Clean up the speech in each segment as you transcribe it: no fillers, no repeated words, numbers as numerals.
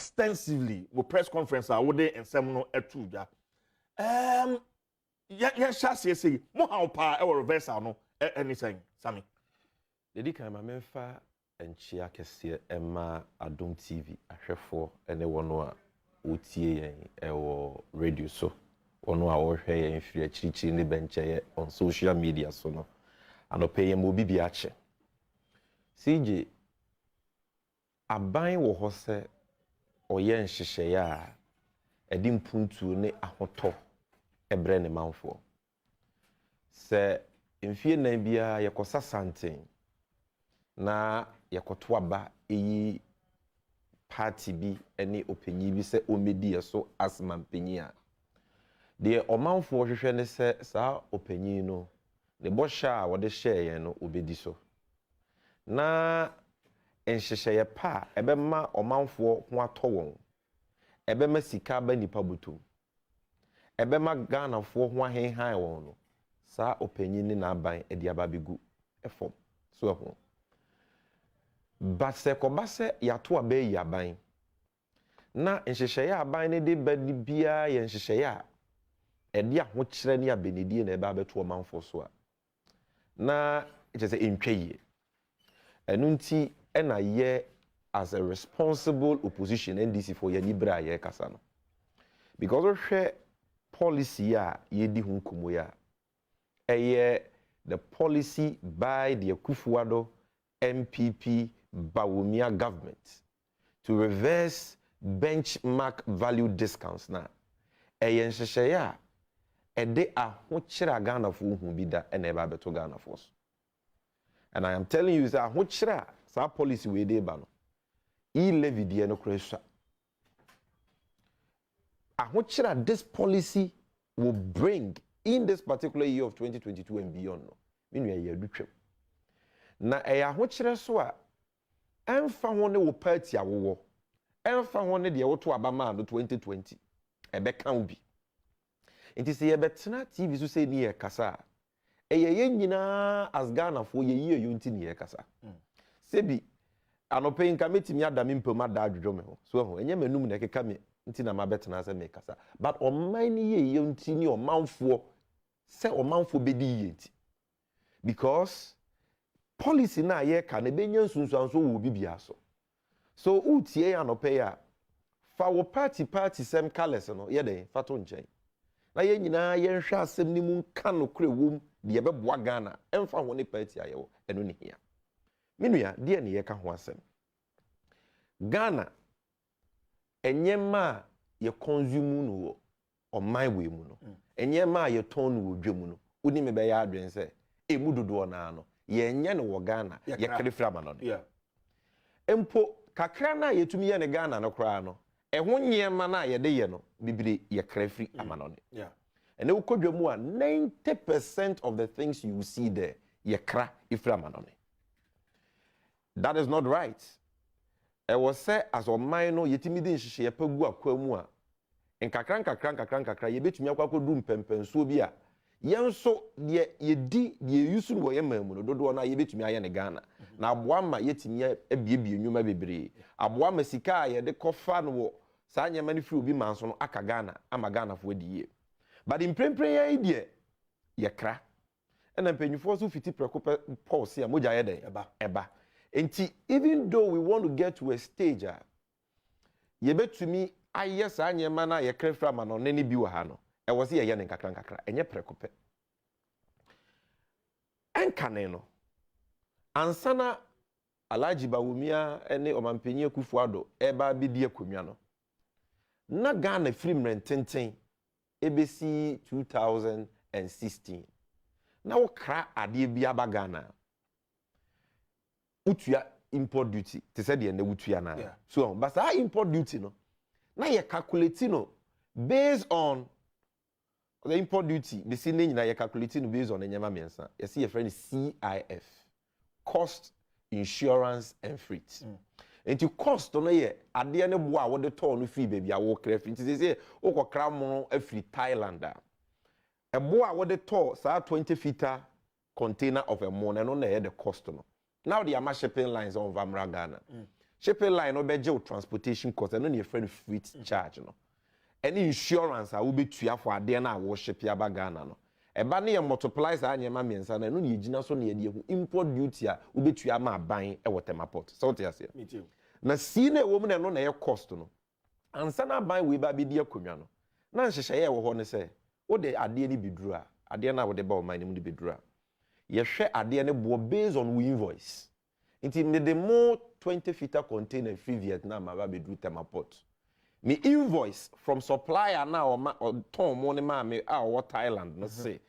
extensively with press conference I would and some no etuja. Yeah, shall say more how pa or reverse no anything, Sammy. Dedi kan ma memfa enchia kese ema Adom TV ahwefo ene wono a otie yen ewo radio so wono a wo hwe yen firi achirichiri ne benche on social media so no anope yen mo bibi ache CJ aban wo ho se oye nhyehyeye a edi mpuntu ne ahoto ebre ne manfo se mfie na bia yekosa santen na yakoto aba eyi party bi ene opanyi bi se omedi eso asman panyi a de omanfo hwehwe ne se saa opanyi no ne bosha a wode share no obedi so na enhyehyeye pa ebema omanfo ho ato won ebema sika ba nipa butum ebema Ghanafo ho ahenhan won no saa opanyi ne na aban edi aba begu efom so ho but se kobase yato abe yaban na nhyehyeye aban ne de badi bia ye nhyehyeye a ede ahokyere ne abenedie na eba beto manfo so a na ite se entwaye enu nti ena ye as a responsible opposition NDC for ye libra ye kasa no because we hwe policy a ye di hu nkomo ya the policy by the Akufo-Addo MPP Bawumia government to reverse benchmark value discounts na nhyehyeye a ede ahokyere Ghanafo hu bi da ena eba beto Ghanafo so. And I am telling you, ahokyere sa policy we dey ba no levy die no kresha ahokyere this policy will bring in this particular year of 2022 and beyond no minu ye adutwem na ahokyere so a emfa ho ne wo party awowo emfa ho ne de woto abama no 2020 ebeka ubi nti se ye betena TV so se ni ye kasa ye nyina as Ghanafo ye yie yonti ni ye kasa sebi anope nka metimi adame mpoma da adwodwo me ho so ho enye manum na keka me nti na mabetena se me kasa but oman ni ye yonti ni omanfo se omanfo bedi ye nti because policy na ye ka na benya nsunsuanso wo bibia so utie anope ya fa wo party sem colors no ye den fa to nchen na ye nyina ye nhwe asem ni mu nka no kure wom de beboa Ghana emfa ho ne party ayewo eno ne hia minua de ne ye ka ho asem Ghana enyema ye consume no oman we mu no enyema ye ton no dwemu no uni me be ya adwen se emu dodo na no ye enye ne wo Ghana ye krefra ma no empo kakra na yetumi ye ne Ghana no kra no ehwo nyema na ye de ye no bibire ye krefri amano ne and we could 90% of the things you see there, ye kra ifra manone. That is not right. I was say as o mine yetimi din hye pegu akwamu a nkakran ye betumi akwakwo dum pempenso bi a yenso ye di ye yusu wo ye mamu no dodo na ye betumi aye ne Ghana na aboa ma yetimi abiebie nyuma bebre aboa ma sika ye de kofa no wo sa nyama ne firi obi manso no aka Ghana ama Ghanafo adiye. But in prempren idea ye kra and mpanyufo so fiti preko pause ya moja yeden eba enti even though we want to get to a stage ye betumi ayes anyema na ye krefra ma no ne bi wa ha no e wo se ye ne nkakra enye preko pe enkane no ansana Alhaji Bawumia ene omampanyi Akufo-Addo eba bi di akonwa no na Ghana film rententen ABC 2016 na wo kra ade bia ba Ghana utua import duty te said de na utua na so but that import duty no na ye calculate no based on the import duty the see na ye calculate no based on enyama mensa ye see your friend CIF cost insurance and freight enti cost no ye ade ne bo a wo de to no free baby a wo kra free enti say wo kokra mo afri Thailand a bo a wo de to sa 20 feet container of a mo no na ye the cost no now the ama shipping lines on Vamra Ghana shipping line no be je transportation cost and no your friend freight charge no any insurance a wo betua for ade na wo ship ya ba Ghana no eba ne ye multiply sa anyema miensa na no ne gina so ne ye import duty a wo betua ma ban e wo Temaport so what you say me too na si na wo mu na no na ye cost no ansa na ban we ba be di akonwa no na nhyehyɛ ye wo ho ne say wo de ade ni biduru a ade na wo de ba o man ni mu de biduru a ye hwɛ ade ne bo based on we invoice inti me the more 20 feet container free Vietnam aba biduru Temaport me invoice from supplier na or ton mo ne ma me a wo Thailand no say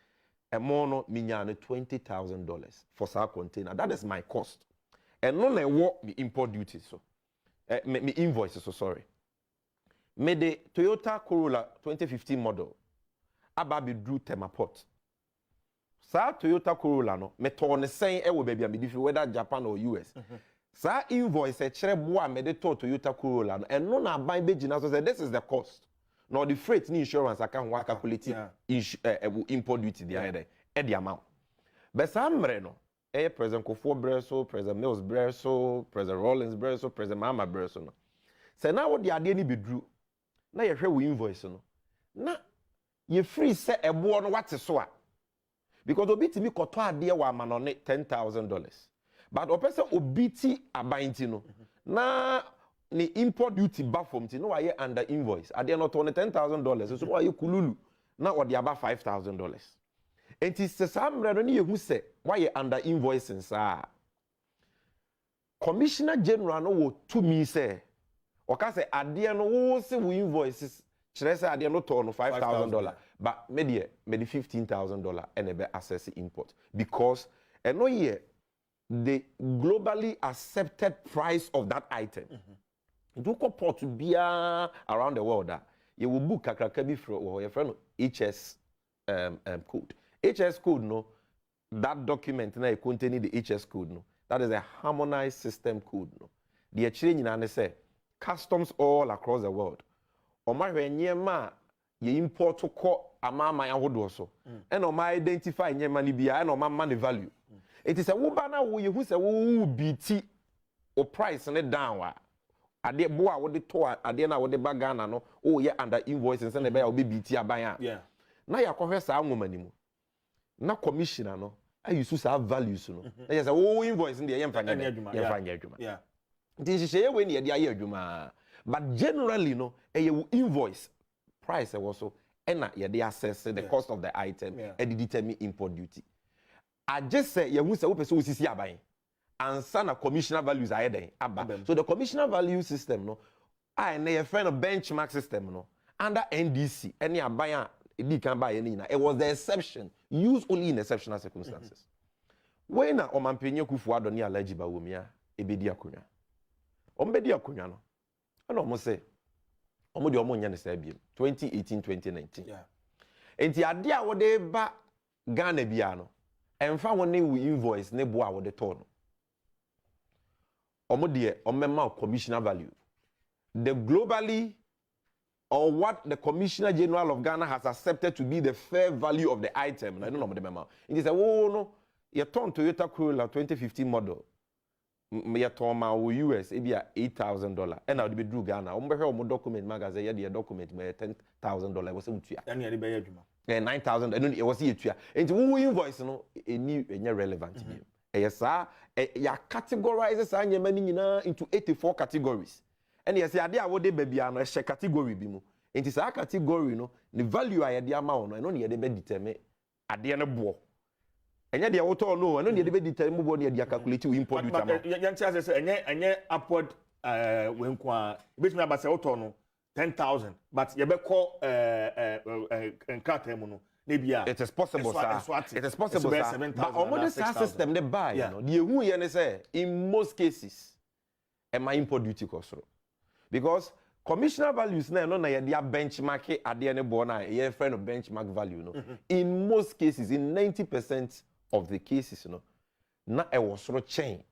e mo no me nya no $20,000 for sa container that is my cost and no na wo me import duty so me invoice so sorry me the Toyota Corolla 2015 model aba biduru Temaport sa Toyota Corolla no me ton ne sen e wo ba bia me different whether Japan or US sa invoice e kire bo a me de to Toyota Corolla no and no na ban be gina so say this is the cost no the freight ni insurance aka ho calculate import duty there e the amount but sa mre no e President Kofo Breso President Mills Breso President Rollins Breso President Mama Breso no say na wo de ade ni bedru na ye hwe wo invoice no na ye free say ebo no what so a because obi timi koto ade wa amanone $10,000 but opese obi ti abanti no na ni import duty ba from ti no wa ye under invoice ade no to $10,000 so wa ye kululu na odi aba $5,000 enti se samre no ne ye hu se wa ye under invoicing sa Commissioner General no wo to me say o ka say ade no wo se wo invoices kire say ade no to no $5,000 but me the $15,000 and ebe access import because no ye the globally accepted price of that item do ko port bia around the world you will book kakraka bi for your friend HS code HS code no that document na contain the HS code no that is a harmonized system code no the actually nyina ne say customs all across the world o ma hwe nyema ye import ko amama yahodo so and o ma identify nyema ni bia and o ma man value it is a wo ba na wo ye hu se wo biti o price ne down wa ade bo a wo de to ade na wo de ba Ghana no o ye under invoices and be ya wo be biti aban a na ya kohwe sa nwoma ni mu na commissioner no ayusu sa values no na ya say wo invoice ndi ye mfanya adwuma nti hye we ne ye de aye adwuma but generally no ye invoice price e wo so na ye de assess the cost of the item and determine import duty I just say you say we person osisi aban ansa na commissioner values are den aba so the commissioner value system no I na your friend of benchmark system no under NDC any aban a edi kan ba ye ni na it was the exception used only in exceptional circumstances when na omampenye Kufuor ne allergy ba wo mia ebedi akonwa ombedi akonwa no na omo say omo de omo nya ne sa biem 2018 2019 enti ade a wo de ba Ghana bia no emfa woni we invoice ne bo a wo de to no omo de omema commissioner value the globally or what the Commissioner General of Ghana has accepted to be the fair value of the item. I don't know what the memo. It is a no, you turn Toyota Corolla 2015 model. You turn my US, it be $8,000. And now the be Ghana. Ombe document magazine, ya the document me $10,000. Was it ya? And ya be ya juma. $9,000. And it was it ya. And who invoice no, a new relevant. Yes sir. Ya categorizes anya many into 84 categories. And yes, the idea what they baby are no share category bi mu. Enti sa category no, the value a de ama no, no ne de be determine ade ne bo. Enya de woto no, no ne de be determine bo ne de calculate import duty ama. Yan tia say enye upward when kwa bit me about say woto no 10,000 but ye be call enkrate mu no. It is possible, sir. It is possible, sir. But almost the system they buy, you know, the who you say in most cases, my import duty cost. Because commissioner values na no na ye dia benchmark ade ne bo na ye friend of benchmark value no in most cases in 90% of the cases no na e was sort chain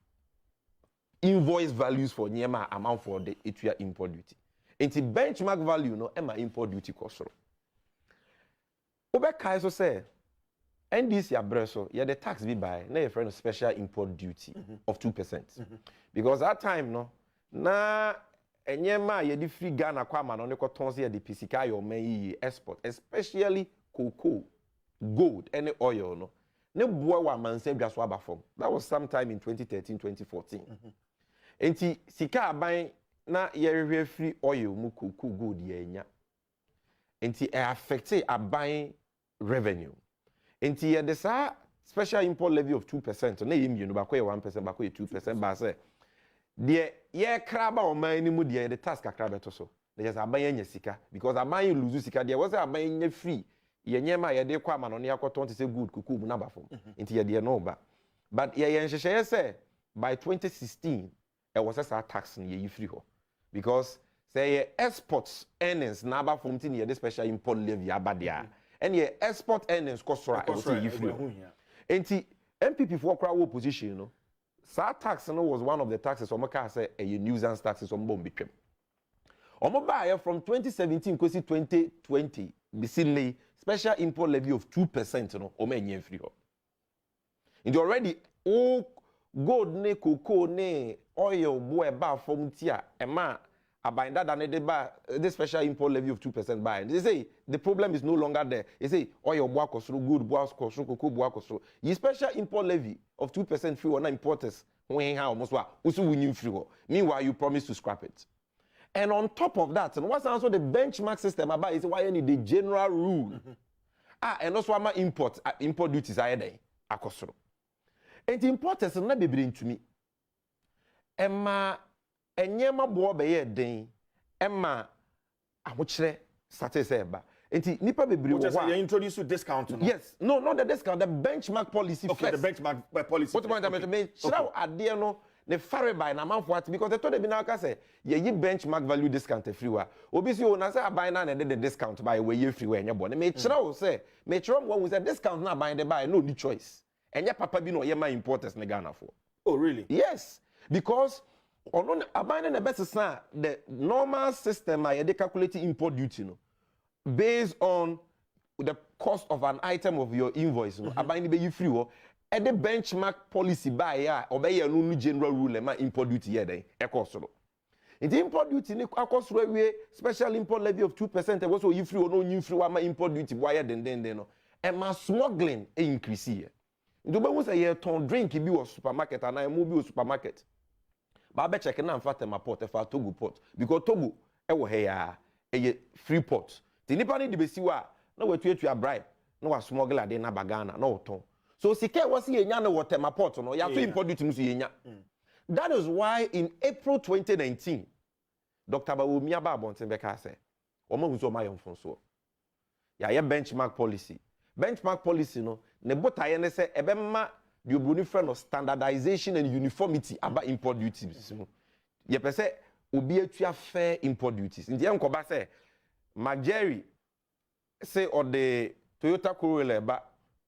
invoice values for nyema amount for the etua import duty enti benchmark value no e ma import duty cost obe kai so say NDC abreso ye the tax be by na ye friend of special import duty of 2% because that time no na enyema ye di free Ghana kwa ma no ne koton se ye de pisika yo man yi export, especially cocoa, gold, and oil no. Ne boa wa manse dwa so aba fom. That was sometime in 2013, 2014. Enti sika aban na ye hwehwe free oil mu cocoa, gold ye nya. Enti e affect aban revenue. Enti ye de sa special import levy of 2%, na yim you no ba ko 1%, ba ko 2%, ba say de ye kraba o man ni mu de the task akra beto so. They just aban nya sika because aban lose sika de was aban nya free. Ye nyema ye de kwa ma no ne akoton te say good kuku mu na ba fom. Enti ye de no ba. But ye nhehye say by 2016 it was a tax ni ye free ho. Because say ye exports earnings na ba fom ti ne ye special import levy abadia. And ye export earnings kosora e was ye free ho. Enti MPP for kra wo position no. Sa tax no was one of the taxes omo ka say a nuisance taxes omo bom betwem. Omo ba ye from 2017 kosi 2020 bisinle special import levy of 2% no omo enye free ho. And already all gold ne cocoa ne oil boy ba from tia ema abinda than the special import levy of 2% buy. They say the problem is no longer there. They say oil boy kosro, good boy kosro, cocoa boy kosro. Ye special import levy of 2% free on importers when how almost what also winning free. Meanwhile, you promise to scrap it. And on top of that, and what's also the benchmark system about is why you need the general rule. And also my import duties are there. Akosro. And the importers not be bring to me. Emma enyema bo be ye den emma ahokyere sate say ba enti nipa bebre wo wa you introduce discount no? Yes, no, not the discount, the benchmark policy okay, first. The benchmark policy. What point okay. Me chira ade no ne fare by na manfo at because they told them now ka say ye benchmark value discount everywhere obi si o na say aban na the discount by we ye free we enye bo me chira o say me chira mo we say discount na aban de buy no need choice enye papa bi no ye ma importers ne Ghana for. Oh really? Yes, because on abandon the best sign the normal system I calculate import duty no based on the cost of an item of your invoice no abandon be you free wo e the benchmark policy by ya obey no general rule ma import duty here then e cost so in the import duty ni cost we special import levy of 2% e was so you free or no you free wa ma import duty why then no e ma smuggling e increase here ndo be won say ye ton drink bi wo supermarket and I move bi wo supermarket. But I check na mfa tema port for Togo port because Togo e wo he ya e free port. The nipa ni de besi wa na wetuatua bribe na wa smuggle ade na bagana na oton. So sika was yenya na wo tema port no ya so import duty musu yenya. That is why in April 2019 Dr. Bawumia ba bonten be ka say omo hu so ma yomfon so. Ya ye benchmark policy. Benchmark policy no ne botaye ne say ebemma the Obroni friend of standardization and uniformity about import duties. Ye pe se obi atua fair import duties. Ndi en koba se Jerry say or the Toyota Corolla ba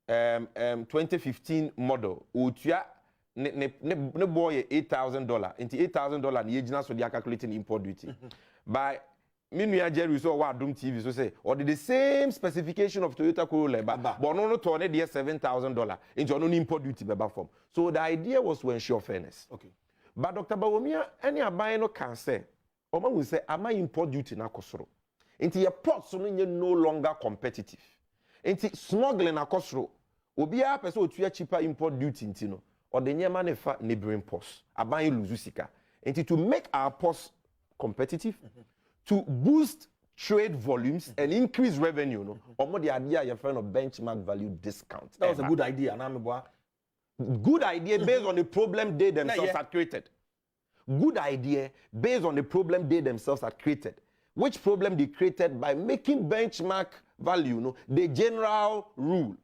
2015 model otua ne boy $8,000. Into $8,000 ni ejina so dia calculating import duty. By Minua Jerry so wa Dum TV so say or the same specification of Toyota Corolla but no turn it $7,000 into no import duty beba form. So the idea was to ensure fairness. Okay. But Dr. Bawumia any aban no can say Oma will say am I import duty na kosoro. Into your ports so no longer competitive. Into smuggling na kosoro. Obi a person otua cheaper import duty intino or the nyema ne fa neighboring ports. Aban lose sika. Into to make our ports competitive to boost trade volumes and increase revenue, no? Or the idea your friend of benchmark value discount. That was a good idea, Good idea based on the problem they themselves had created. Good idea based on the problem they themselves had created. Which problem they created by making benchmark value, no, the general rule.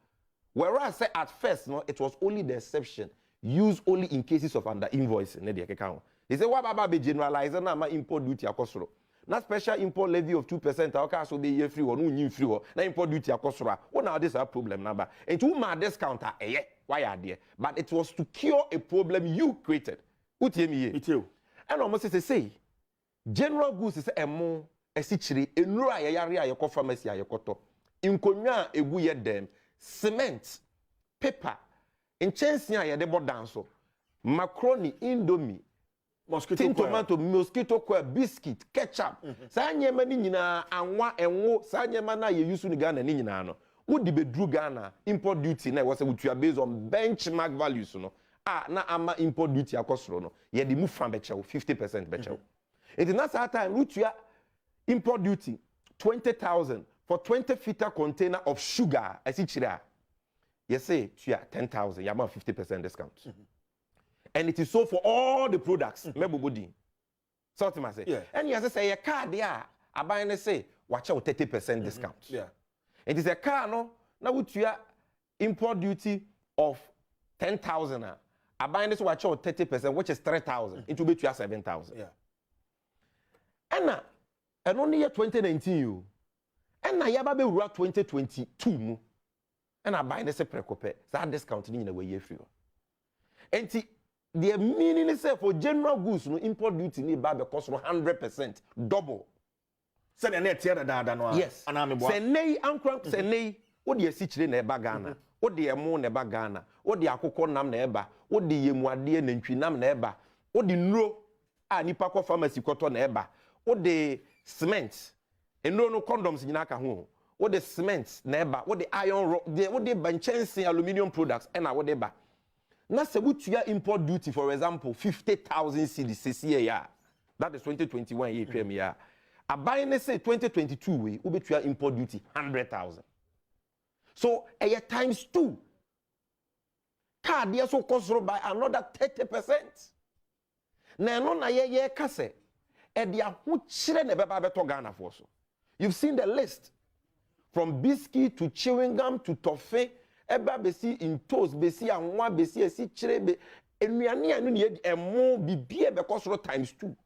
Whereas at first, no, it was only the exception, used only in cases of under invoicing. They say, what about be generalized na import duty akosoro? Na special import levy of 2%, okay, so be year free or no free or na import duty akosora. What now this a problem number? And to my discounter, why are there? But it was to cure a problem you created. It you. And almost say, general goods is a more a sichiri, a nura yari a pharmacy a yokoto. In konya egu ye dem, cement, paper, in chansia ya debo danso, macaroni, indomie, tin tomato, mosquito coil, biscuit, ketchup. Saa nyema ni nyina anwa enwo, saa nyema na ye use ni Ghana ni nyina no. Wo di bedru Ghana import duty na we say we based on benchmark values no. Na ama import duty akosoro no. Ye di move from bechew 50% bechew. It is not that time we import duty 20,000 for 20 liter container of sugar. I see chira. You say you 10,000, you have 50% discount. And it is so for all the products. Mebobodi. So I say. Yeah. And you say a car there, I buy and say, watch out 30% discount. Yeah. It is a car, no? Now with your import duty of 10,000. I buy and say watch out 30%, which is 3,000. It will be 7,000. Yeah. And only year 2019 you. And na yaba be 2022 mu. And I buy the separate copy. That discount in a way you free. And the meaning is for general goods, no import duty ni ba be cost 100% double. Say na net here da no. Yes. Say nei ankran say nei wo de asichire na eba Ghana. Wo de emo na eba Ghana. Wo de akokɔ nam na eba. Wo de yemuade na ntwi nam na eba. Wo de nro a nipa kɔ pharmacy kɔtɔ na eba. Wo de cement. Enro no condoms nyina ka ho. Wo de cement na eba. Wo de iron rod. Wo de banchensi aluminium products na wo de ba. Na se butua import duty for example 50,000 cedis this year. That is 2021 year twem ya. Abai ne say 2022 we ubetua import duty 100,000. So times 2. Car there so cost by another 30%. Na no na ye kase e dia ho chire ne beba beto Ghana for so. You've seen the list from biscuit to chewing gum to toffee. Eba besi in toast besi anwa besi esi chire be enuane anu ne emo bibie be cost times 2.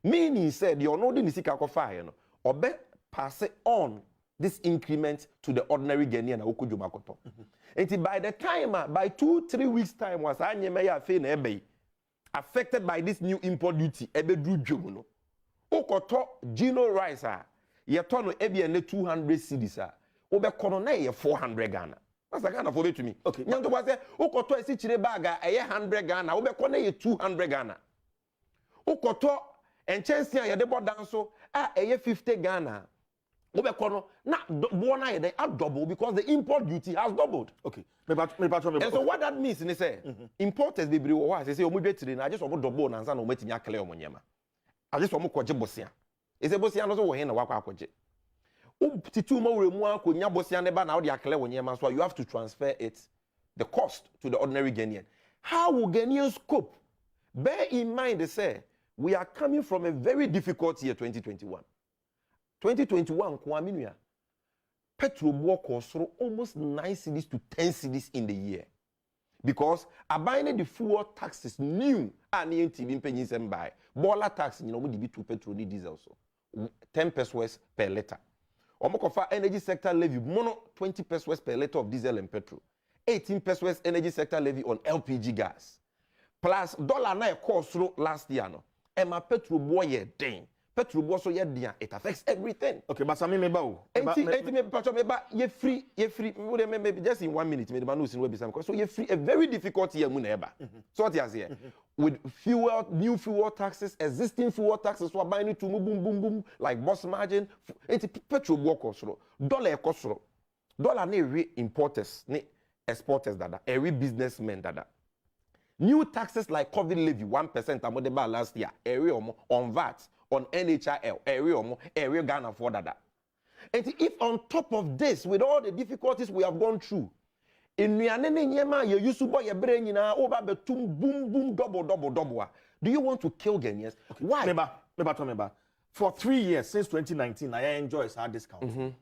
Meaning said you know the nisika ko fa no obe pass on this increment to the ordinary Ghanaian na okojuma koto. And by the time by 2-3 weeks time was anyeme ya fe na ebe affected by this new import duty ebe dru dwom no. Okoto Gino rice ye to no ebe na 200 cedis obe kono na ye 400 Ghana. That's a Ghana for to me. Okay. Nyanto wa say okoto esi chire bag eye 100 Ghana obe kono ye 200 Ghana. Okoto enchensi a ye de bodan so eye 50 Ghana. Obe kono na bo na ye dey double because the import duty has doubled. Okay. And so what that means is say importers be bri wo say omo dwetire na just omo double na nsa na omo tinya clear omo nyema. I just omo koje bosia. E say bosia no so wo he na wakwa akoje. Titu ma wure mu akonya bosia ne ba na wo de akle wo nyema so you have to transfer it the cost to the ordinary Ghanaian. How will Ghanaians cope? Bear in mind they say we are coming from a very difficult year 2021. 2021 kwa minua petrol bo cost almost 9 cedis to 10 cedis in the year. Because abiding the fuel taxes new and NTB pennies and buy boiler tax you know we be to petrol ni diesel so 10 pesos per liter. Omokofa energy sector levy mono 20 pesos per liter of diesel and petrol. 18 pesos energy sector levy on LPG gas. Plus dollar na cost last year no. And my petrol boy ding. Petrol boy so dia it affects everything. Okay, but some me ba o. You free maybe just in 1 minute me the man no sin we be some so you free a very difficult year mu na eba. So what you say with new fuel taxes, existing fuel taxes so buying to boom like boss margin petrol boy cost dollar cost dollar na every importers ni exporters dada every businessmen dada. New taxes like COVID levy 1% amodeba last year area on VAT on NHIL area Ghana for that. And if on top of this with all the difficulties we have gone through in nyema ye yusubo ye bre nyina over betum boom double do you want to kill Ghanaians? Why? Remember, for 3 years since 2019 I enjoy our discount.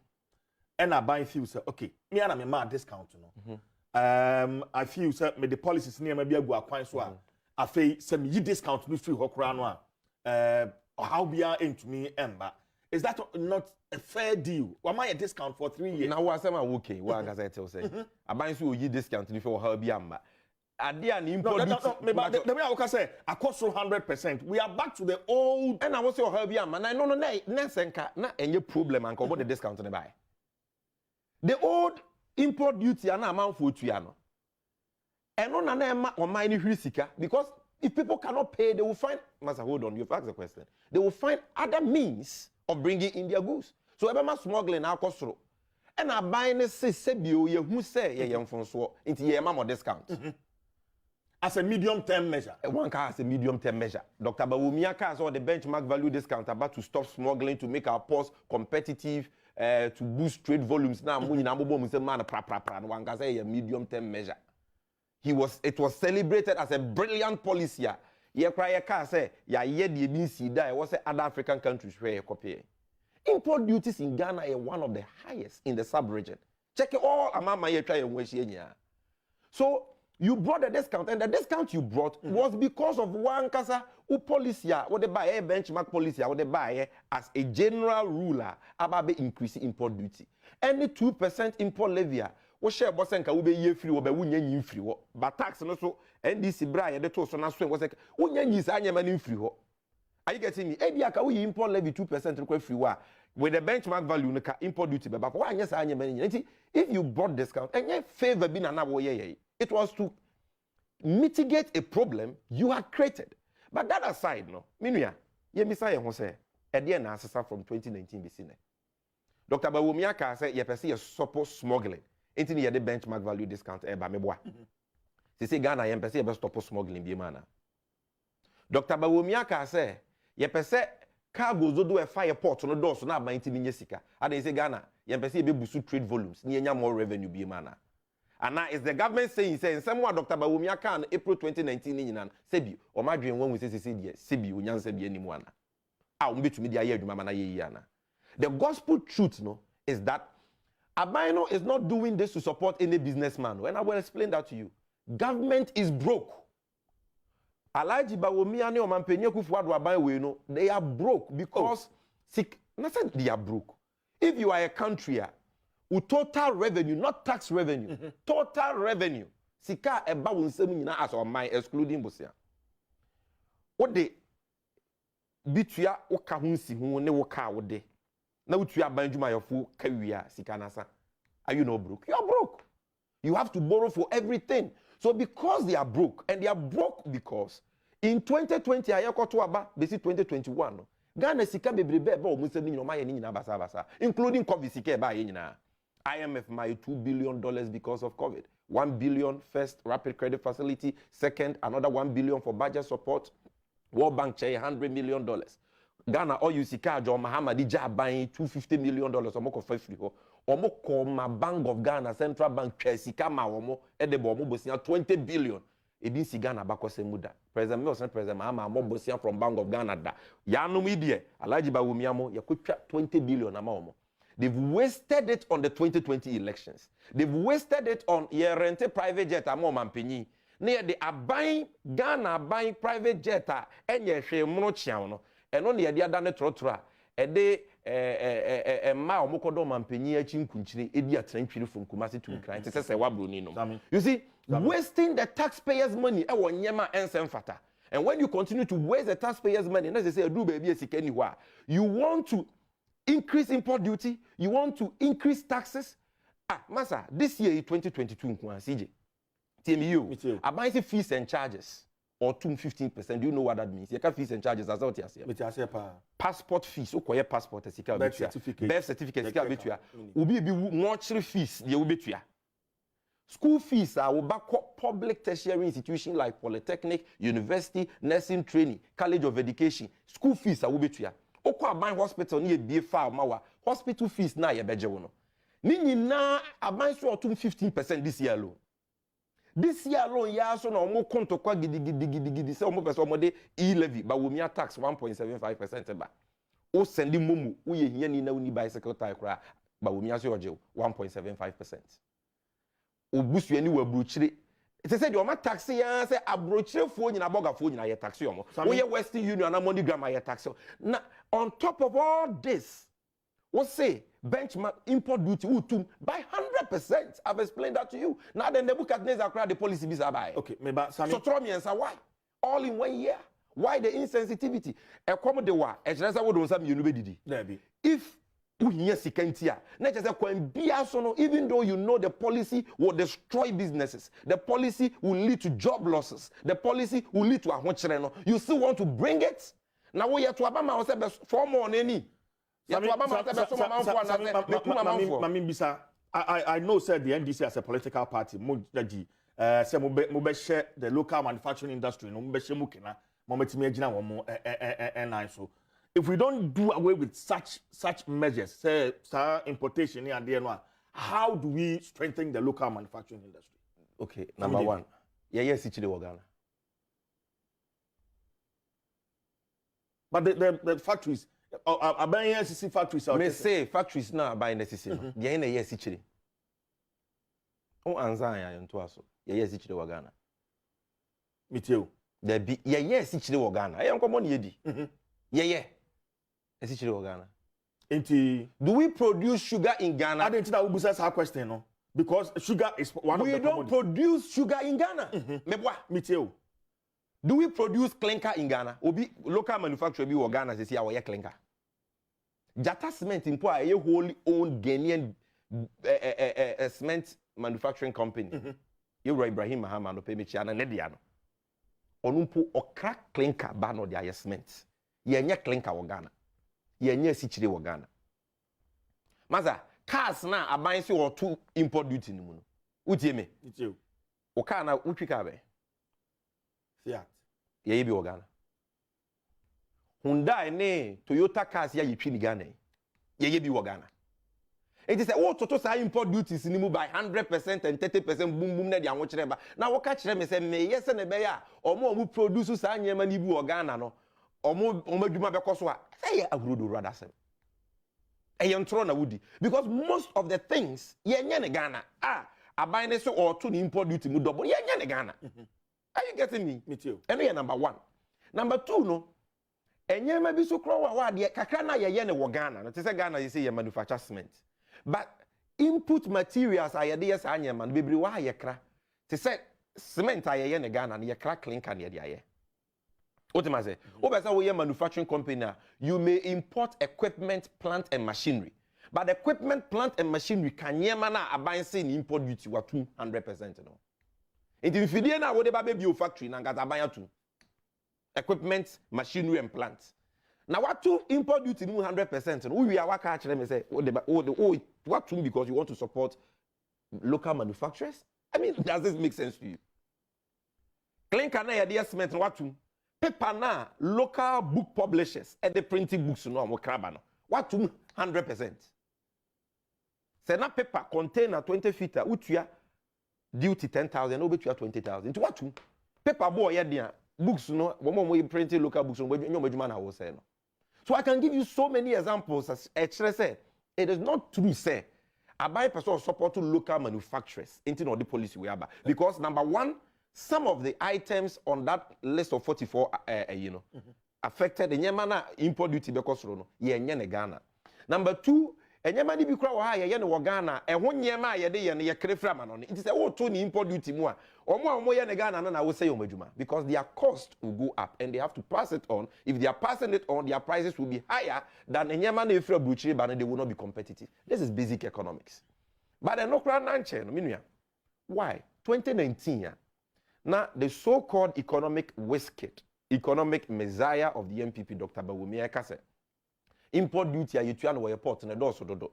And I buy few say okay me and me ma discount no. I feel say me the policies near maybe agu akwan so a afei say me discount no free hokra no how be into me emba. Is that not a fair deal? Why am I a discount for 3 years? Now what say okay, what can I tell say? I buy so you discount for how be amba. Ade an import the way I can say I cost 100%. We are back to the old and I was your how be amba. No na senka na enye problem and about the discount ne buy. The old import duty and amount for tuya no. Eno na na ema o man ni hwisika because If people cannot pay, they will find, Master, hold on, you've asked the question. They will find other means of bringing in their goods. So every smuggling now costs through. And I buy and say, you who say, yeah, young from so into your mama discount. As a medium-term measure. One car as a medium-term measure. Dr. Bawumia cars or the benchmark value discount about to stop smuggling, to make our ports competitive, to boost trade volumes. Now, one can say a medium-term measure. It was celebrated as a brilliant policy. Yeah, cry car say, yeah, the BC that was other African countries where you copy. Import duties in Ghana are one of the highest in the sub-region. Check it all among my try and so you brought the discount, and the discount you brought was because of one casa who policy what they buy a benchmark policy what they buy as a general ruler about increasing import duty. Any 2% import levy what share boss and can be year free or be wunye free but tax no so NDC bra the to so na swing was like wunye is anyama free. Are you getting me? Ebia ka we import levy 2% require free with the benchmark value no ka import duty be but why yes anyama if you brought discount and you favor be na wo ye it was to mitigate a problem you had created. But that aside no minua ye misa ye ho say e de na asesa from 2019 be seen. Dr. Bawumia ka say ye pese ye support smuggling. Enti ye the benchmark value discount e ba meboa. Se Ghana ye pese ye be stop smuggling bi mana. Dr. Bawumia ka say ye pese cargo zodo e fire port no do so na ban ntimi nye sika. Ade say Ghana ye pese ye be busu trade volumes ni enya more revenue bi mana. And now is the government saying someone Dr. Bawumia can April 2019 in Sebi or my dream when we say Sebi unyan Sebi anyone. I will be to media year the gospel truth no is that Abino is not doing this to support any businessman. When I will explain that to you, government is broke. Alaji Bawumia ne Omanpenye Kufuor Abayo no they are broke because they are broke. If you are a country with total revenue, not tax revenue, total revenue. Sika eba wunsem nyina as on my excluding bosia. What de bitua woka hunsi hu ne woka wode. Na wutua banjuma yofu kawia sika nasa. Are you not broke? You are broke. You have to borrow for everything. So because they are broke, and they are broke because in 2020 ayakoto aba besi 2021 no. Ghana sika bebrebe ba omunsem nyina ma ye nyina basa including COVID sika eba ye nyina. IMF my $2 billion because of COVID. 1 billion first rapid credit facility. Second, another 1 billion for budget support. World Bank share $100 million. Ghana all you see John Mahamadi job buying $250 million. Omoko free ho. Omoko ma Bank of Ghana Central Bank Chesika ma omo edebo omo bosia 20 billion. Ebi si Ghana bako semuda. President Milson President Mahama mo bosia from Bank of Ghana da. Ya no midie. Alaji Bawumia mo yakutwa 20 billion ama omo. They've wasted it on the 2020 elections. They've wasted it on rented private jet amo mampenyi. Near they are buying Ghana buying private jet and ye she mono chiao no. And on the idea done trotra. E de ma omokodo mampenyi achi nkunchiri edi atranchiri from Kumasi to Nkran. It says no. You see, wasting the taxpayers' money e wonyema ensem fata. And when you continue to waste the taxpayers' money, as they say, do baby anywhere, you want to increase import duty, you want to increase taxes. Masa, this year 2022 CJ. TMU. About fees and charges or 15%. Do you know what that means? You can fees and charges as out here. Passport fees, okay, passport birth certificate, Ubi mortuary fees, they will be to ya. School fees are public tertiary institution like polytechnic, university, nursing training, college of education. School fees are will be to ya. Okwa aban hospital ni ebie fa mawa hospital fees na ye beje wo no ni nyina aban so otum 15% this year alone. This year alone ya so na omo konto kwa gidi se omo pese omo de e-levy Bawumia tax 1.75% ba o sendi momu wo ye hia ni na uni bicycle tire kra Bawumia so oje 1.75%. Obusu ani wa bruchire. It said your tax ya say abrochire fo nyina boga fo nyina ye tax yo. We Western Union and MoneyGram ye tax. Now on top of all this, what say benchmark import duty utum by 100%. I've explained that to you. Now then Nebuchadnezzar cried the policy be buy. Okay, maybe so tell me answer why? All in 1 year. Why the insensitivity? E come de wa, e chere say we don sam you no be didi. There be. If Uhinya sikantia. Na just say kwan bia so no, even though you know the policy will destroy businesses, the policy will lead to job losses, the policy will lead to ahochere no, you still want to bring it? Na wo yeto abama wo say be for more nani. Yeto abama say be so manfo na say be kuma manfo. Mami bisa I know said the NDC as a political party mo daji say mo be share the local manufacturing industry no mo be share mo kena mo metimi agina wo mo so if we don't do away with such measures, say importation and there, how do we strengthen the local manufacturing industry? Okay, number one, yes, Chile Ghana. But the factories, are buying SCC factories. May say factories now buying SCC. Yes, Chile. Oh, Anzania and Tuaso. Yes, Chile Ghana. Me too. There be yes, Chile Ghana. I am common yedi. Yeah. Ghana. Do we produce sugar in Ghana? I didn't know that was our question, no? Because sugar is one of the. We don't produce sugar in Ghana. Me too. Do we produce clinker in Ghana? Obi local manufacturer be Ghana say our clinker. Jata Cement in a wholly owned Ghanaian cement manufacturing company. You Ibrahim Mahama no pay me chiana nediano. Onumpo okra clinker ba no dia cement. Yenye clinker wo Ghana. Yenye sichire wo Ghana. Maza cars na aban se wo to import duty ni mu no. Utie me. Utie. O car na utwi ka be. Fiat. Ye bi wo Ghana. Hyundai ne Toyota cars ya yitwi ni Ghana. Ye bi wo Ghana. It is a what to say import duties ni mu by 100% and 30% boom boom na dia ho kire ba. Na wo ka kire me say me yes na be ya omo produce sa anyema ni bi wo Ghana no. Omo adwuma bekoso a say agrudo rather say ntro na wudi because most of the things yenye ne Ghana aban ne so or to import duty mu double yenye ne Ghana. Are you getting me? Me too. Eno number 1. Number 2 no enyema bi so kro wa de kakra na ye ne wo Ghana no te say Ghana you say ye manufacture cement but input materials are ye yes anyema no bebri wa ye kra te say cement ye ne Ghana no ye kra clinker ne ye what am I saying? We are manufacturing company. You may import equipment, plant, and machinery. But equipment, plant, and machinery can yemana abain say import duty wa 200%. No. If you didn't know what about your factory, na gata abain 2. Equipment, machinery, and plants. Now what to import duty 100%? No. We are working actually me say what to because you want to support local manufacturers. I mean, does this make sense to you? Clinker na ya cement what to? Paper na local book publishers at the printing books no am kraba no what 200%. Say na paper container 20 feet utua duty 10,000 obetua 20,000 into what paper boy ya dia books no mo printing local books no nyom na wo say no. So I can give you so many examples as say it is not true say abai person support local manufacturers into no the policy we have because number 1 some of the items on that list of 44 affected the nyema import duty because no ye ne Ghana. Number 2 enyema ni bi kura wa ye ne wo Ghana ho nyema ye de ye ne ye krefra ma no it is a wo to ni import duty mu a omo ye ne Ghana na wo say omadwuma because their cost will go up and they have to pass it on. If they are passing it on, their prices will be higher than enyema na efra bruchiri but they will not be competitive. This is basic economics. But the no kura nanche no minua why 2019 now, the so-called economic wizkid, economic messiah of the MPP, Dr. Bawumia Kase, import duty at Yutuan airport in the door so dodo.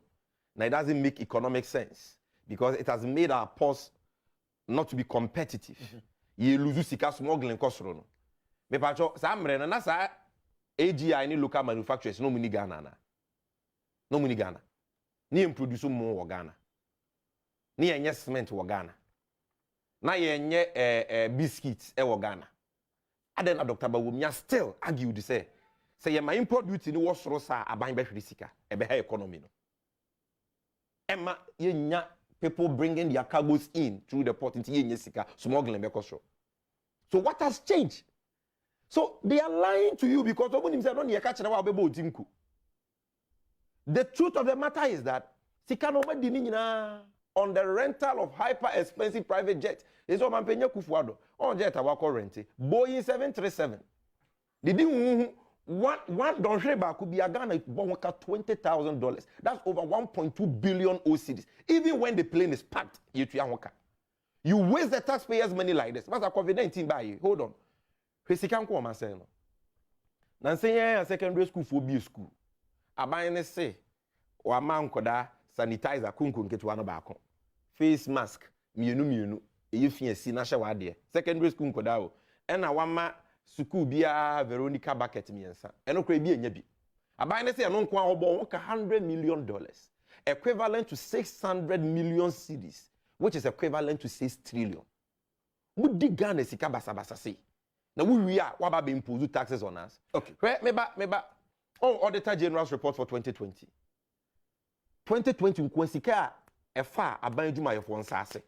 Now, it doesn't make economic sense because it has made our ports not to be competitive. You lose sika smuggling cost. Me pacho, samre na nasa AGI ni local manufacturers no muni Ghana na. No muni Ghana. Ni produce more wa Ghana. Ni enye cement wa Ghana. Na yenye biscuits e wo Ghana. Aden na Dr. Bawumia still argued say ye ma import duty ni wo soro sa aban be hwere sika e be ha economy no. Emma yenya people bringing their cargoes in through the port into yenya sika smuggling be cost. So what has changed? So they are lying to you because obunim say don't ye catch na wa be odimku. The truth of the matter is that sika no ma di ni nyina on the rental of hyper expensive private jet. Is what Mampenya Kufuado on jet awako rente. Boeing 737. Did you one don't share back could be a Ghana $20,000. That's over 1.2 billion OCDs. Even when the plane is packed, you waste the taxpayers' money like this. What's a COVID-19 by you? Hold on. Can come and say no. Nancy secondary school for B school. Abayane say, or a man koda sanitizer kunkun get one back. Face mask, mienu, if you see Nasha Wadia. Secondary school koda, and a one ma suku bia Veronica Bucket miensa. And no crabby and yabi. Abayane say, I don't want $100 million, equivalent to 600 million cedis, which is equivalent to 6 trillion. Would dig Ghana Sikabasa say? Now we are what about imposing taxes on us? Okay. Meba. Oh, Auditor General's report for 2020. 2020 Nkwensika efa abanjuma of one sase.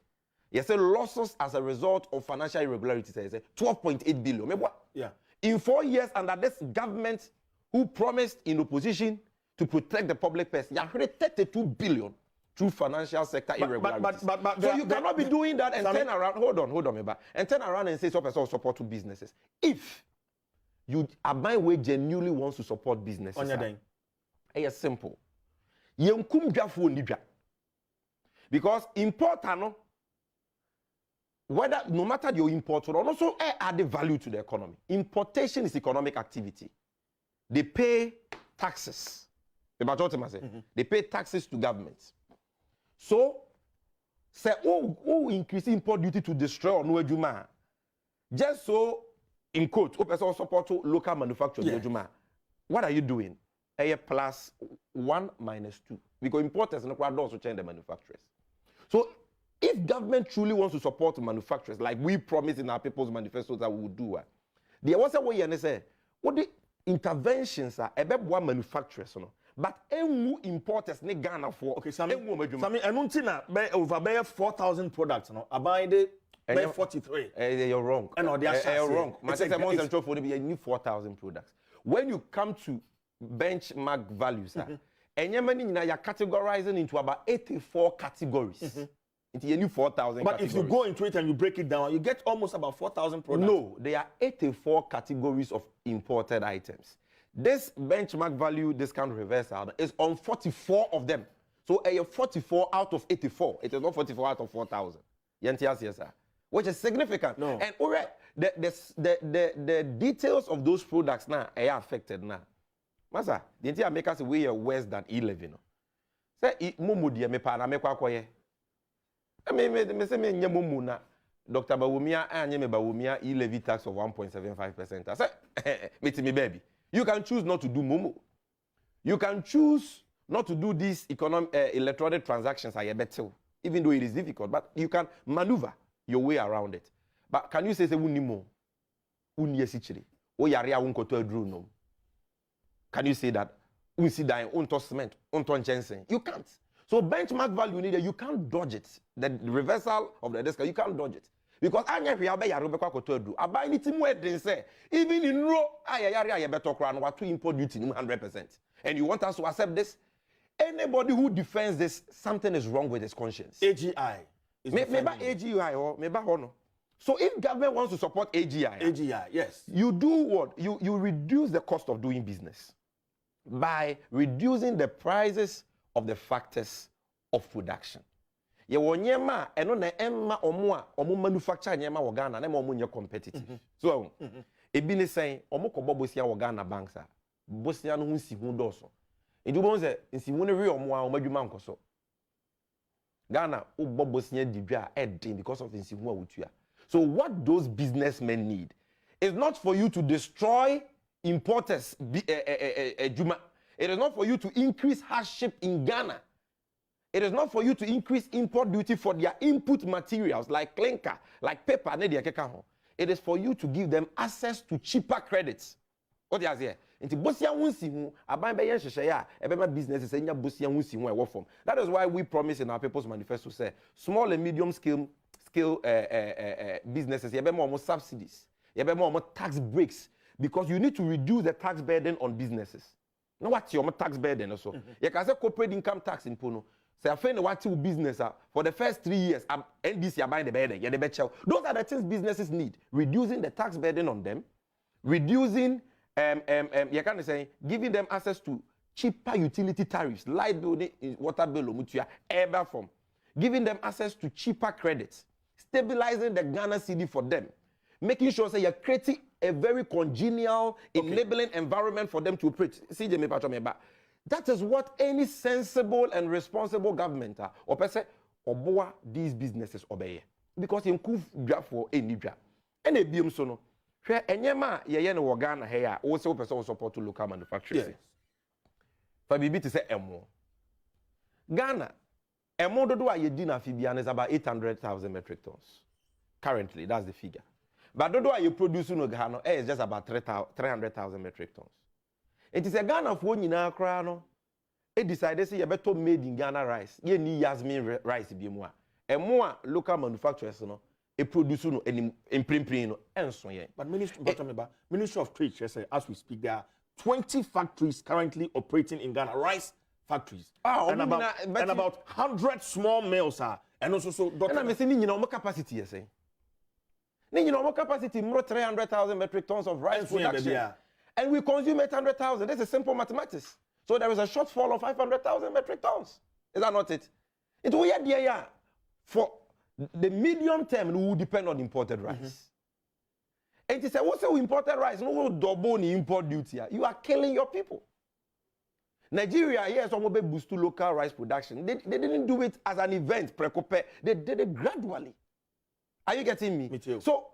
Yes, losses as a result of financial irregularities. 12.8 billion. Meba. Yeah. In 4 years under this government who promised in opposition to protect the public purse, you have 32 billion. Through financial sector irregularities. So you cannot be doing that and turn around. Hold on, Meba. And turn around and say support to businesses. If you Aban way genuinely wants to support businesses, it's simple. Because important, whether no matter your import or also add value to the economy. Importation is economic activity. They pay taxes. They pay taxes to governments. So, say, increase import duty to destroy or no ejuma. Just so, in quote, person support to local manufacturers. Yeah. What are you doing? A plus 1 minus 2. Because importers and also change the manufacturers. So, if government truly wants to support manufacturers, like we promised in our people's manifestos that we would do, there was a way and say, what the interventions are about manufacturers, but emu importers ne Ghana for okay Sami enuntina be over 4,000 products no aban de be 43 you're wrong and they are wrong Manchester Most Central for be new 4,000 products. When you come to benchmark values enyema ni nyina ya categorizing into about 84 categories. Into a new 4,000 but if you go into it and you break it down, you get almost about 4,000 products. No, there are 84 categories of imported items. This benchmark value discount reversal is on 44 of them. So a 44 out of 84. It is not 44 out of 4,000. Which is significant. No. And the details of those products now are affected now. Masa, the entire makers way worse than 11. Say mumu dia me para me kwakoye. Me say me nyamumu na Dr. Bawumia anye me Bawumia levy tax of 1.75%. I say me baby. You can choose not to do Momo. You can choose not to do these electronic transactions, even though it is difficult. But you can maneuver your way around it. But can you say, can you say that? You can't. So benchmark value needed, you can't dodge it. The reversal of the discount, you can't dodge it. Because anya hwe abe yare obekwa kotodu aban ni timu edin say even in ro ayayare ayebeto kra no watu import duty 100%. And you want us to accept this? Anybody who defends this, something is wrong with his conscience. AGI is meba AGI or meba hono. So if government wants to support AGI, yes. You do what? You reduce the cost of doing business by reducing the prices of the factors of production. Ye wonyema eno na emma omo manufacture nyema wo Ghana na omo nye competitive. So ebi ne sen omo kobo bosia wo Ghana banks a bosia no hunsi hu doso. Edu bon se nsi hu ne re omo a omadwuma nkoso. Ghana ubo bosia didwa edin because of nsi hu a wotua. So what those businessmen need is not for you to destroy importers juma. It is not for you to increase hardship in Ghana. It is not for you to increase import duty for their input materials like clinker, like paper. It is for you to give them access to cheaper credits. What do you say? That is why we promise in our People's Manifesto say small and medium scale businesses, you have more subsidies, you have more tax breaks, because you need to reduce the tax burden on businesses. Now what's your tax burden also? You can say corporate income tax in Pono. Say I find what you business for the first 3 years, NBC are buying the burden. Those are the things businesses need. Reducing the tax burden on them, reducing you can say giving them access to cheaper utility tariffs, light bill, water bill, mutua, ever form, giving them access to cheaper credits, stabilizing the Ghana cedi for them, making sure that you're creating a very congenial, enabling environment for them to operate. That is what any sensible and responsible government or person or these businesses obey. Because in Kuf for any job. And a beam sono. Where enyema ye no Ghana here also person support to local manufacturers. Yes. For BB to say emo. Ghana, emo do a yedina fibian is about 800,000 metric tons. Currently, that's the figure. But do you produce no Ghana is just about 300,000 metric tons. It is a Ghana for nyina kra no. It decided say you better made in Ghana rice. Ye ni Yasmin rice bi mu a. E mo a local manufacturers no e produce no in print no enso yen. But Ministry of Trade say as we speak there are 20 factories currently operating in Ghana, rice factories. And about 100 small mills are and also so and I'm saying you know more capacity you say. You know more capacity more 300,000 metric tons of rice production. And we consume 800,000. This is simple mathematics. So there is a shortfall of 500,000 metric tons. Is that not it? It will yeah. For the medium term, it will depend on imported rice. And it is also imported rice. No will double the import duty. You are killing your people. Nigeria, yes, some will boost to local rice production. They didn't do it as an event, precope. They did it gradually. Are you getting me? Me too. So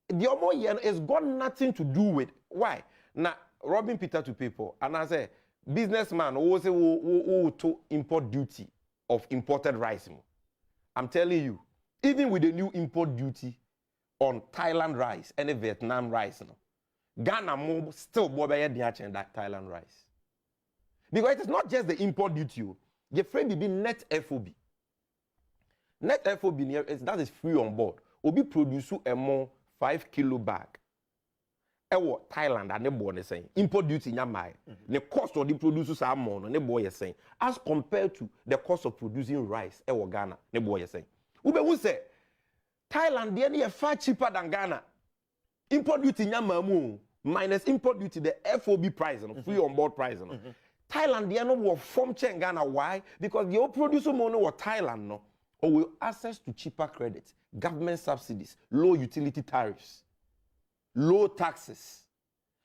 the Omo yen has got nothing to do with why. Now, robbing Peter to people, and I say, businessman who to import duty of imported rice. I'm telling you, even with the new import duty on Thailand rice and Vietnam rice, Ghana still that Thailand rice. Because it is not just the import duty. The frame be net FOB. Net FOB, that is free on board. Obi produce a more 5 kilo bag. Thailand and the boy is saying import duty nyamai. The cost of the producers are more no boy is saying as compared to the cost of producing rice Ghana the boy is saying. Ube who say Thailand they are far cheaper than Ghana. Import duty nyama minus import duty the FOB price and free on board price Thailand they no will form chain Ghana why because the producer money or Thailand no or will access to cheaper credit, government subsidies, low utility tariffs. Low taxes.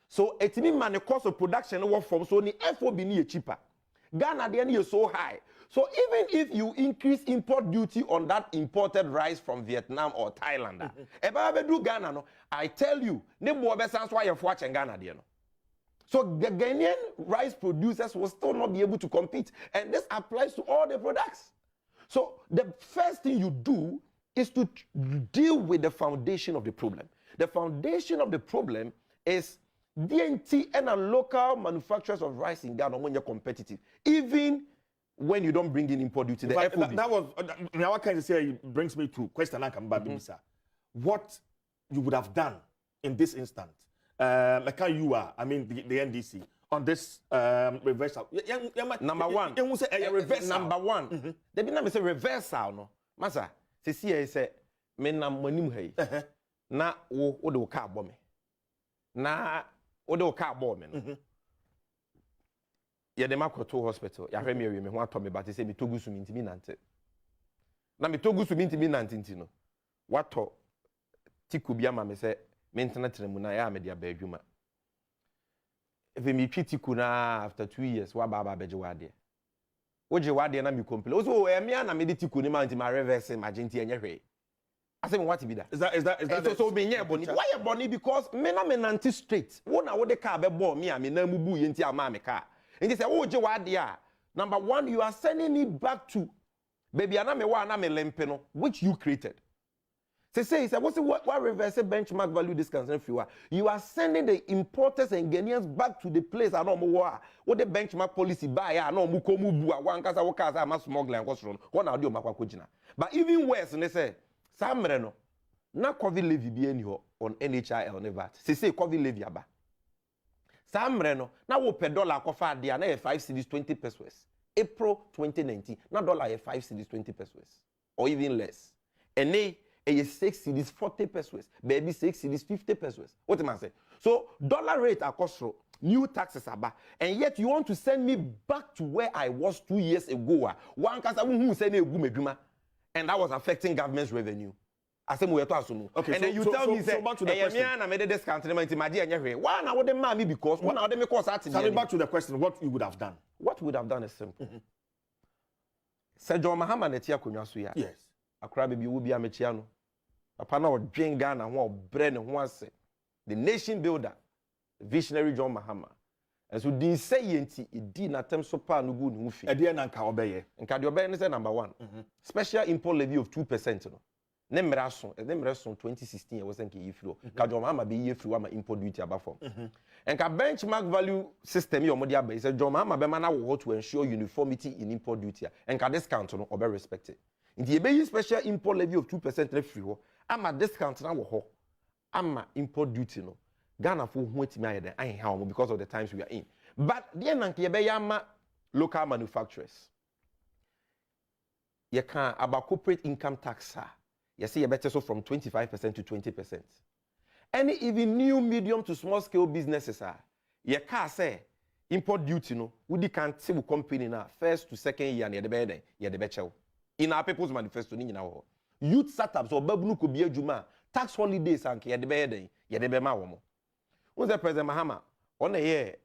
So it means the cost of production work from so the FOB is cheaper. Ghana the is so high. So even if you increase import duty on that imported rice from Vietnam or Thailand, do Ghana no, I tell you, ne more best why you're watching Ghana there no. So the Ghanaian rice producers will still not be able to compete, and this applies to all the products. So the first thing you do is to deal with the foundation of the problem. The foundation of the problem is DNT and a local manufacturers of rice in Ghana when you're competitive, even when you don't bring in import duty. That was now what kind of say brings me to question I come back, sir. What you would have done in this instant, like you are, I mean the NDC on this reversal. Number one, number one. They be say reversal no, masa. See say me na manim hey. Na wo de ka abọ me na wo de ka abọ me no ye de makoto hospital ya hwe me awie me ho atọ me bate say me togusu mi ntimi nante na me togusu mi ntimi nante ntino wato tiku bia ma me say me ntena tremu na ya me de abadwuma if me twi tiku na after 2 years wa baba beje wade oje wade na me complain o so e me na me de tiku ni ma ntimi reverse magenti enye hwe. I say what be that? Is that so be here boni? Why you boni? Because me na me nanti straight. Wo na wo de car be ball me na mu bu ye nti ama me car. And they say oh je wa dia. Number one, you are sending me back to baby ana me wa na me lempe no which you created. Say what reverse benchmark value discounts if you are sending the importers and Ghanaians back to the place I know what the benchmark policy buy I know mu komu bu a wan kasa wo kasa ama smuggle and cost run. What na do makwa kojina. But even worse they say Samre no, na COVID levy bi eni ho on NHIL ne VAT. Say COVID levy aba. Samre no, na wo per dollar kofa ade na 5 cedis 20 pesos. April 2019, na dollar 5 cedis 20 pesos or even less. Ene 6 cedis 40 pesos. Baby 6 cedis 50 pesos. What am I say? So dollar rate akosro new taxes aba, and yet you want to send me back to where I was 2 years ago. One kasa who said and that was affecting government's revenue. Okay, and then you tell me, say, hey, I made a discount in my why now would mammy because one of them cause that. Coming back to the question, what you would have done? What would have done is simple. Said John Mahama Netia Kunyasuya. Yes. Accra baby will be a mechiano. Papa now drink Ghana one brain and one say. The nation builder, visionary John Mahama. And so the say yenti it did not attempt so far no good mufi. Edian and Kaobeye. And Kadiobe is number one. Special import levy of 2%. No. Nemrason 2016 wasn't ye flow. John Mahama be ye through ama import duty above form. And ka benchmark value system your media base. John Mahama be man will to ensure uniformity in import duty. And ka discount no be respected. In the be special import levy of 2% free ho. Ama discount na wo ho. Ama import duty no. Ghana for who me ayede I how because of the times we are in. But the nanke ye be yama local manufacturers. You can about corporate income tax. You see, you better so from 25% to 20%. Any even new medium to small scale businesses you can say import duty no. We can't see company na first to second year near the bed, the better. In our people's manifesto, in our youth startups or babu could be a juma tax holidays and the bed, the bema womo. Who's the President Mahama on a year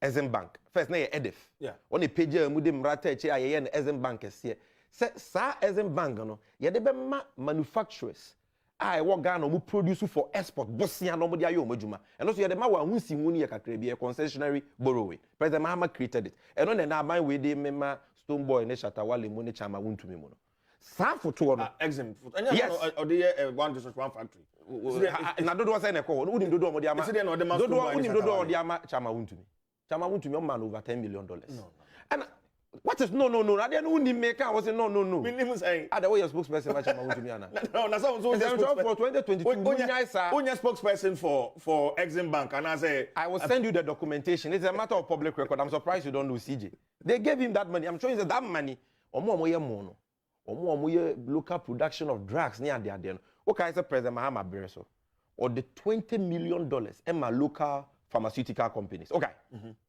Exim Bank first na Edif. Yeah. On a page mudim rate che ayen Exim Bank here. Sa Exim Bank no yedebe manufacturers I work Ghana who produce for export Bosnia no modi ayo majuma and also yedema wa hunsi huni ya kakra bi concessionary borrowing. President Mahama created it and on na ban we dey mema Stone Boy ne Shatawale mo ne Chama wuntumi mo no sa foto no Exim yes or the one district one factory na dodo say na ko unim dodo mo dey ama dodo unim dodo mo dey ama Chama wuntumi o man over $10 million. No. And what is no? I didn't know the maker was no. Minimum saying. The way your spokesperson was Chama wuntumi ana. No, that's how for 2022. Only spokesperson for Exim Bank, and I say I will send you the documentation. It's a matter of public record. I'm surprised you don't know CJ. They gave him that money. I'm sure it's that money. Omo local production of drugs near there. Okay, I said President Mahama Bereso. Or the $20 million Emma local pharmaceutical companies. Okay.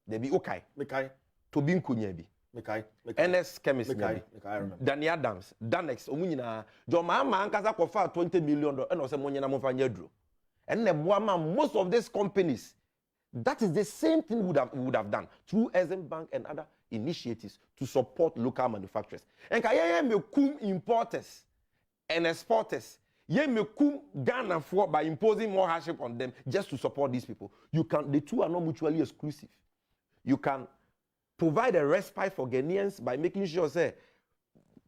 They be okay. Mekai. Tobin Kunyebi. Mekai. NS Chemist. Mekai. I remember. Danny Adams. Danex. Omunina. John Mahama Ankasa kofa $20 million. And also Monyana Mofanyedro. And the most of these companies, that is the same thing we would have done through Exim Bank and other initiatives to support local manufacturers. And kaya me kum importers and exporters. Ye me kum Ghana for by imposing more hardship on them just to support these people. The two are not mutually exclusive. You can provide a respite for Ghanaians by making sure say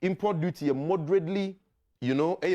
import duty moderately,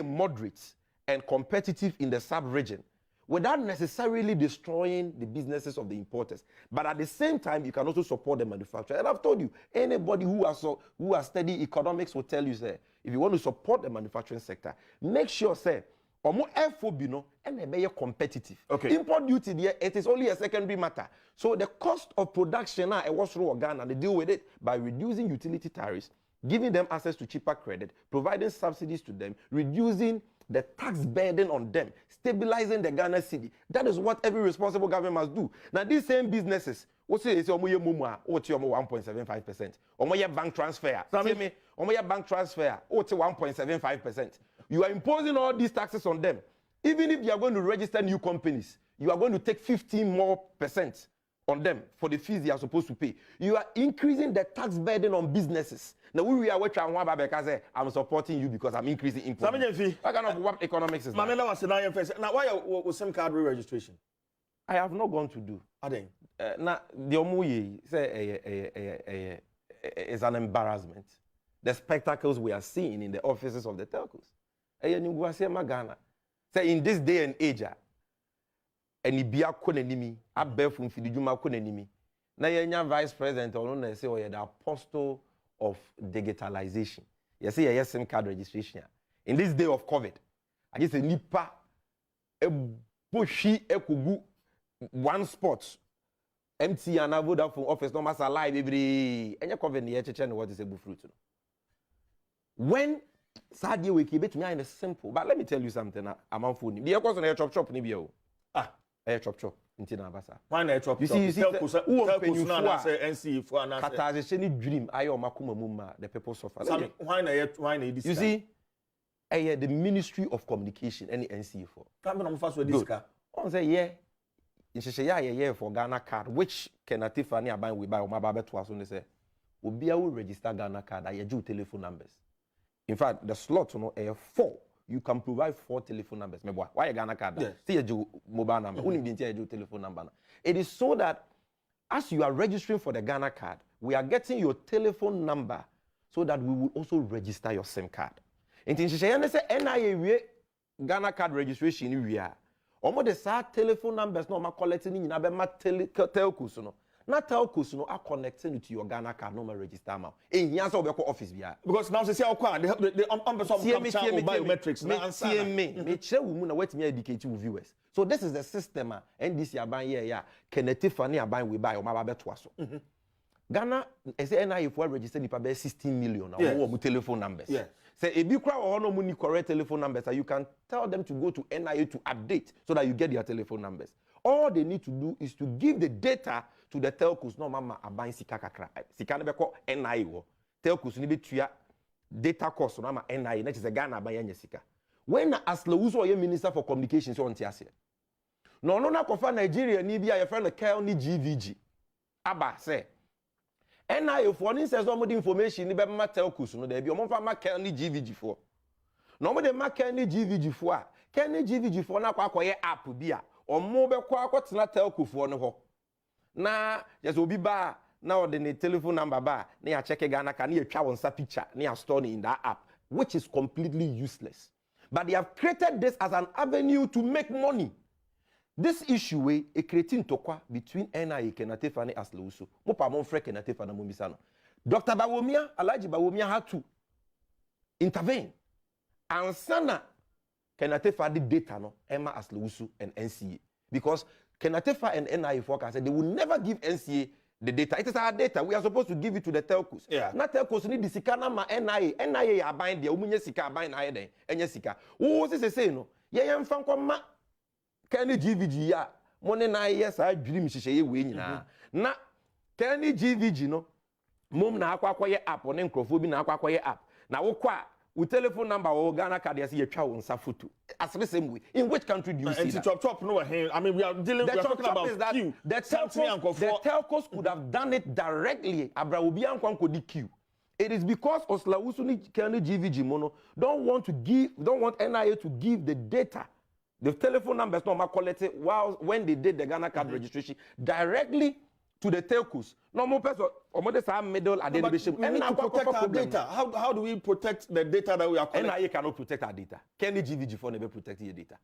moderate and competitive in the sub-region, without necessarily destroying the businesses of the importers. But at the same time, you can also support the manufacturer. And I've told you, anybody who has studied economics will tell you, say, if you want to support the manufacturing sector, make sure, say, or more FOB, and be competitive. Okay. Import duty, it is only a secondary matter. So the cost of production now, what's through Ghana, they deal with it by reducing utility tariffs, giving them access to cheaper credit, providing subsidies to them, reducing the tax burden on them, stabilizing the Ghana city. That is what every responsible government must do. Now, these same businesses, what say is omoye mumwa, oti omo 1.75%. Omoye bank transfer. Omoye bank transfer, oti 1.75%. You are imposing all these taxes on them. Even if you are going to register new companies, you are going to take 15% more on them for the fees they are supposed to pay. You are increasing the tax burden on businesses. Now we are watching one because I'm supporting you because I'm increasing import. What kind of what economics is that? Now why was SIM card re-registration? I have not gone to do. Now the omuye say is an embarrassment. The spectacles we are seeing in the offices of the telcos. Say in this day and age, and ibia konenimi, abefun fidijuma konenimi. Na yenya vice president ono say the apostle of digitalization. You see a SIM card registration. In this day of COVID, I just say nipa bushi ekugu one spot. MTN and Vodafone office numbers are live every any COVID near chechen what is a fruit. When Sadia we keep it me in simple, but let me tell you something. I'm on phone. The course on a chop ni bio. A chop. nti na abasa why na chop you see telcos na say NCE for na say katazeshe ni dream ayo makoma mumma the people suffer why na this you see the Ministry of Communication any NCE for come na mfa so this car on say yeah in for Ghana card which Kenneth Fani aban we buy o ma ba beto aso ne say obi a will register Ghana card I do telephone numbers. In fact, the slot no 4. You can provide 4 telephone numbers. Me boy, why a Ghana card? Yes. See your mobile number. Only the telephone number. It is so that as you are registering for the Ghana card, we are getting your telephone number so that we will also register your SIM card. In Tinshisha, say NIA Ghana card registration we are. Omo the sa telephone numbers no ma collecting in abema telcos no. Na telcos no are connecting to your Ghana card no ma register ma. In here so be call office bia. Because now say how the capture biometrics na answer. Me share we na wait me educate you viewers. So this is the system NDC aban here ya Kenneth Fani aban we buy o ma ba beto aso. Ghana say NIA for register nipa be 16 million na wo telephone numbers. Yes. Say if you cry or no money correct telephone numbers, you can tell them to go to NIA to update so that you get their telephone numbers. All they need to do is to give the data to the telcos. No mama aban sika kakra. Sika ne be call NIA wo. Telcos ni be tuya data cost no mama NIA. That is a Ghana aban yenye sika. When Aslawusu or Minister for Communications on tiase. No na kofa Nigeria ni bia your friend Kel ni GVG. Aba say NIA for ni says no information ni be ma telcos no there be o fa ma Kel ni GVG for. No mo de ma Kel ni GVG for a Kel ni GVG for na kwa akoye app bia omo be kwa akotena telco for no ho na yes obi ba na o de ne telephone number ba na ya check Ghana ka na ya twa wonsa picture na ya store in that app which is completely useless. But they have created this as an avenue to make money. This issue way a creating tokwa between NIA Kenneth Fani Aslawusu mo pa mon frère Kenneth Fani mo bisa no Dr. Bawumia Alhaji Bawumia had to intervene and sana Kenneth Fani data no Emma Aslawusu and NCA because Kenneth Fani and NIA forecast said they will never give NCA the data. It is our data. We are supposed to give it to the telcos. Yeah. Not telcos need the sika na ma NIA. NIA are buying there. Umunye sika buying NIA then. Enye sika. Wo se say no. Ye yem fan kwa ma Kenny GVG ya. Money na yes I dream shishe ye we nyina. Na Kenny GVG no. Mom na akwa ye app on nkrofo bi na akwa ye app. Na wo kwa with telephone number or Ghana card yes ye twa won sa photo. As the same way. In which country do you see that? Chop no I mean we are talking about queue. The telcos could have done it directly. Abra obi ankwan ko di queue. It is because Aslawusu ni Kenny GVG mono don't want NIA to give the data. The telephone numbers no ma collect it while when they did the Ghana card registration directly to the telcos. No more person or this middle identification. We need to protect our data. How do we protect the data that we are collecting? NIA cannot protect our data. Kenny GVG for never protect your data.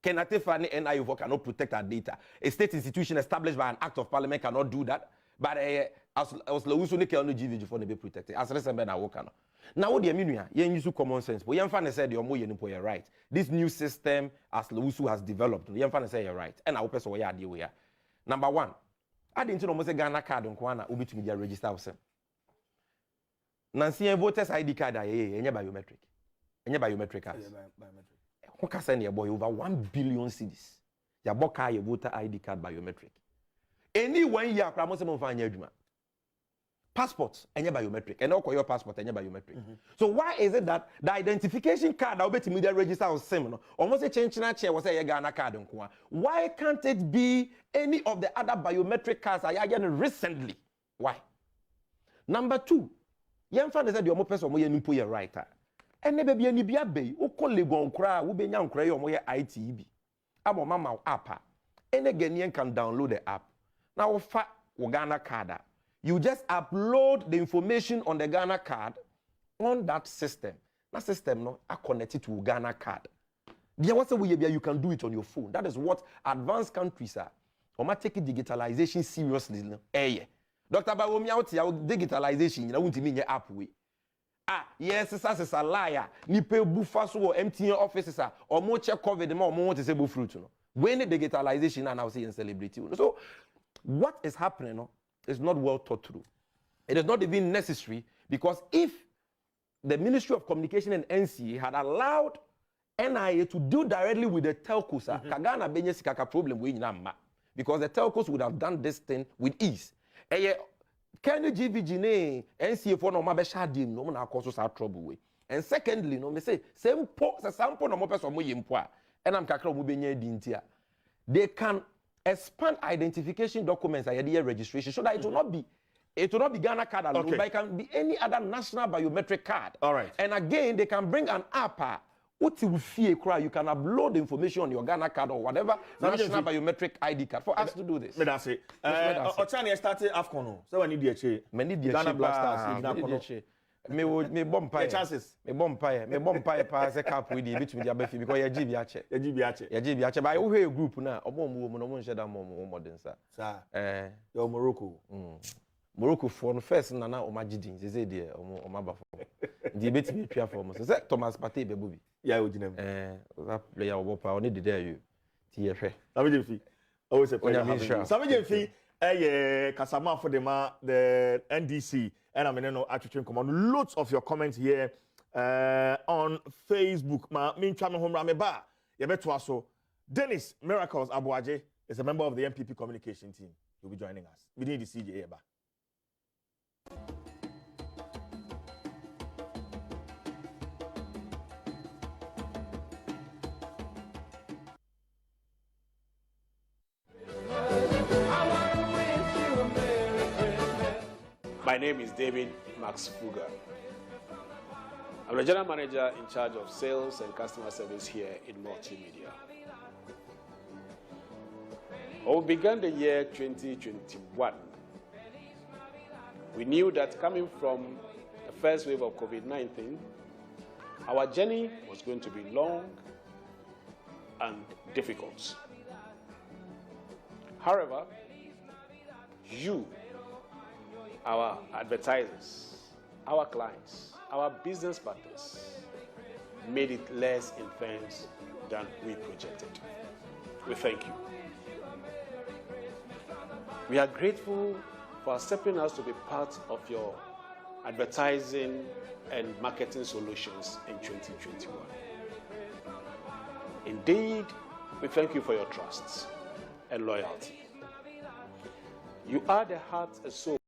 Kenneth Fani NIA for cannot protect our data. A state institution established by an act of parliament cannot do that. But Aslawusu ni Kenny GVG for never protect it. As recently na work no. Now what do you mean? You use common sense. But Yemfane said you're more right. This new system Aslawusu has developed. Yemfane said you're right. And I hope so we are deal with. Number 1. I didn't know say Ghana card on kwana ubi to media register ourselves. Nancy voters ID card enye biometric. Enye biometric cards. Who can send your boy over 1 billion cedis? Ya boka your voter ID card biometric. Any 1 year akra mo se mo fa anya adwuma. Passport enye biometric. And all your passport enye biometric. So why is it that the identification card that obeti media register on SIM no almost a change na chair was say Ghana card on kwa. Why can't it be any of the other biometric cards I getting recently? Why? Number 2, Yemfane said the omo person mo ye nimpo ye right. Ene baby ani bia be wo ko legon kra wo benya nkra ye omo ye ITB. Abo mama app. Any Ghanaian can download the app. Now fa Ghana card. You just upload the information on the Ghana card on that system. That system no are connected to Ghana card. You can do it on your phone. That is what advanced countries are. Oma take digitalization seriously. Dr. Bawumia digitalization, you know, won't mean your app way. Yes, it's a liar. Nipe bufa so MTN offices are or more check COVID more want to say fruit. When the digitalization and I say in celebrity. So what is happening no, is not well thought through. It is not even necessary because if the Ministry of Communication and NCA had allowed NIA to deal directly with the telcos, Kagana Benye Sikaka problem we in. because the telcos would have done this thing with ease. Can the GVG ne NCA for no mabe shadi no na cause us trouble way. And secondly, no me say sample no mo person mo yimpo a and am kakra mo benya di ntia. They can expand identification documents and registration so that it will not be Ghana card alone, but it can be any other national biometric card. All right. And again, they can bring an app. You can upload the information on your Ghana card or whatever national biometric ID card for us to do this. That's it. Ochani started AFCON. So when you do Ghana Black Stars. Me bomb chances. Me bomb pass a cap with the between the abefi because you GB ache. But I will a group now. Omo share that more than sir. Morocco. Morocco for the first nana o magidin. They say there o maba for. The between pia for mo. Say Thomas Partey be bobi. Yeah, we didn't. That player o bopa o need there you. TFA. Sabi Jemfi. Always a pleasure. Sabi Jemfi. Kasama for the NDC, and I'm in actually come on loads of your comments here on Facebook. Ma min chame home rameba. Yebeto aso. Dennis Miracles Abuaje is a member of the MPP communication team. He'll be joining us. We need the CJ Eba. My name is David Max Fuga. I'm the General Manager in charge of sales and customer service here in Multimedia. We began the year 2021. We knew that coming from the first wave of COVID-19, our journey was going to be long and difficult. However, you, our advertisers, our clients, our business partners made it less intense than we projected. We thank you. We are grateful for accepting us to be part of your advertising and marketing solutions in 2021. Indeed, we thank you for your trust and loyalty. You are the heart and soul